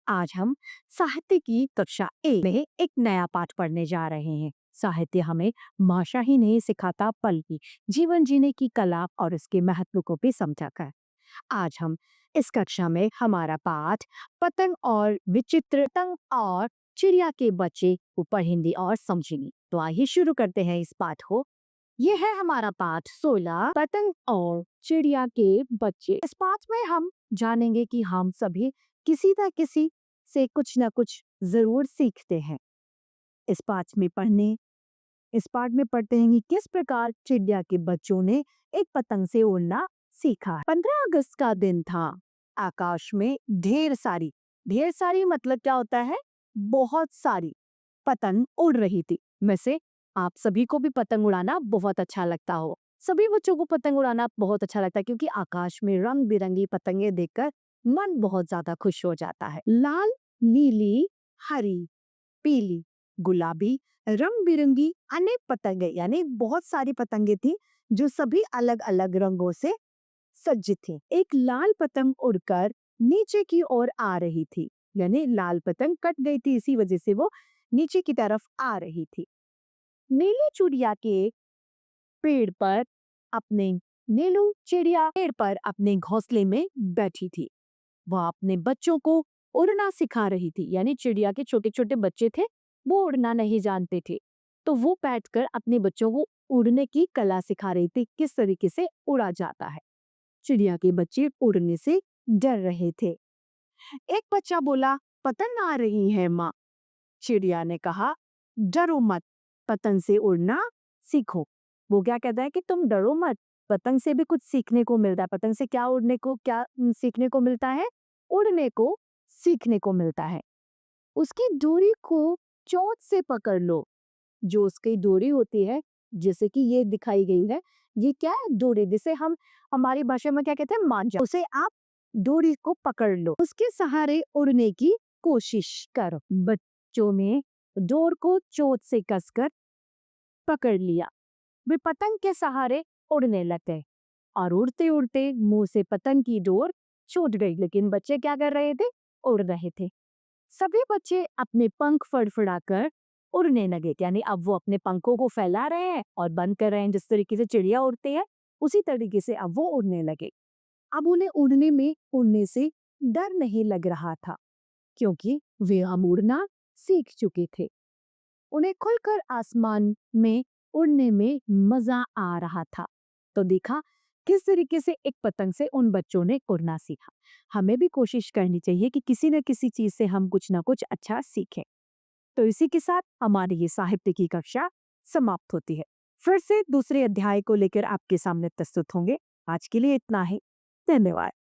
आज हम साहित्य की कक्षा ए में एक नया पाठ पढ़ने जा रहे हैं। साहित्य हमें भाषा ही नहीं सिखाता बल्कि जीवन जीने की कला और उसके महत्व को भी समझा कर। आज हम इस कक्षा में हमारा पाठ पतंग और विचित्र पतंग और चिड़िया के बच्चे को पढ़ेंगे और समझेंगे। तो आइए शुरू करते हैं इस पाठ को। ये है हमारा पाठ 16 पतंग और चिड़िया के बच्चे। इस पाठ में हम जानेंगे कि हम सभी किसी न किसी से कुछ न कुछ जरूर सीखते हैं। इस पाठ में पढ़ने इस पाठ में पढ़ते हैं कि किस प्रकार चिड़िया के बच्चों ने एक पतंग से उड़ना सीखा। 15 अगस्त का दिन था। आकाश में ढेर सारी मतलब क्या होता है? बहुत सारी पतंग उड़ रही थी। में से आप सभी को भी पतंग उड़ाना बहुत अच्छा लगता हो। सभी बच्चों को पतंग उड़ाना बहुत अच्छा लगता है क्योंकि आकाश में रंग बिरंगी पतंगे देखकर मन बहुत ज्यादा खुश हो जाता है। लाल, नीली, हरी, पीली, गुलाबी, रंग बिरंगी अनेक पतंगे यानी बहुत सारी पतंगे थी जो सभी अलग अलग रंगों से सज्जित थी। एक लाल पतंग उड़कर नीचे की ओर आ रही थी, यानी लाल पतंग कट गई थी, इसी वजह से वो नीचे की तरफ आ रही थी। नीली चिड़िया के पेड़ पर अपने नीलू चिड़िया पेड़ पर अपने घोंसले में बैठी थी। वह अपने बच्चों को उड़ना सिखा रही थी, यानी चिड़िया के छोटे छोटे बच्चे थे, वो उड़ना नहीं जानते थे, तो वो बैठकर अपने बच्चों को उड़ने की कला सिखा रही थी, किस तरीके से उड़ा जाता है। चिड़िया के बच्चे उड़ने से डर रहे थे। एक बच्चा बोला, पतंग आ रही है माँ। चिड़िया ने कहा, डरो मत, पतंग से उड़ना सीखो। वो क्या कहता है कि तुम डरो मत, पतंग से भी कुछ सीखने को मिलता है। पतंग से क्या सीखने को मिलता है? उड़ने को सीखने को मिलता है। उसकी डोरी को चोंच से पकड़ लो। जो उसकी डोरी होती है, जैसे कि ये दिखाई गई है, ये क्या है? डोरी, जिसे हम हमारी भाषा में क्या कहते हैं? मांझा। उसे आप डोरी को पकड़ लो, उसके सहारे उड़ने की कोशिश करो। बच्चों ने डोर को चोंच से कसकर पकड़ लिया। वे पतंग के सहारे उड़ने लगे और उड़ते उड़ते मुंह से पतंग की डोर छूट गई, लेकिन बच्चे क्या कर रहे थे? उड़ रहे थे। सभी बच्चे अपने पंख फड़फड़ाकर उड़ने लगे, यानी अब वो अपने पंखों को फैला रहे हैं और बंद कर रहे हैं। जिस तरीके से चिड़िया उड़ती है उसी तरीके से अब वो उड़ने लगे। अब उन्हें उड़ने से डर नहीं लग रहा था क्योंकि वे हम उड़ना सीख चुके थे। उन्हें खुलकर आसमान में उड़ने में मजा आ रहा था। तो देखा किस तरीके से एक पतंग से उन बच्चों ने उड़ना सीखा। हमें भी कोशिश करनी चाहिए कि किसी न किसी चीज से हम कुछ ना कुछ अच्छा सीखें। तो इसी के साथ हमारी ये साहित्य की कक्षा समाप्त होती है। फिर से दूसरे अध्याय को लेकर आपके सामने प्रस्तुत होंगे। आज के लिए इतना ही। धन्यवाद।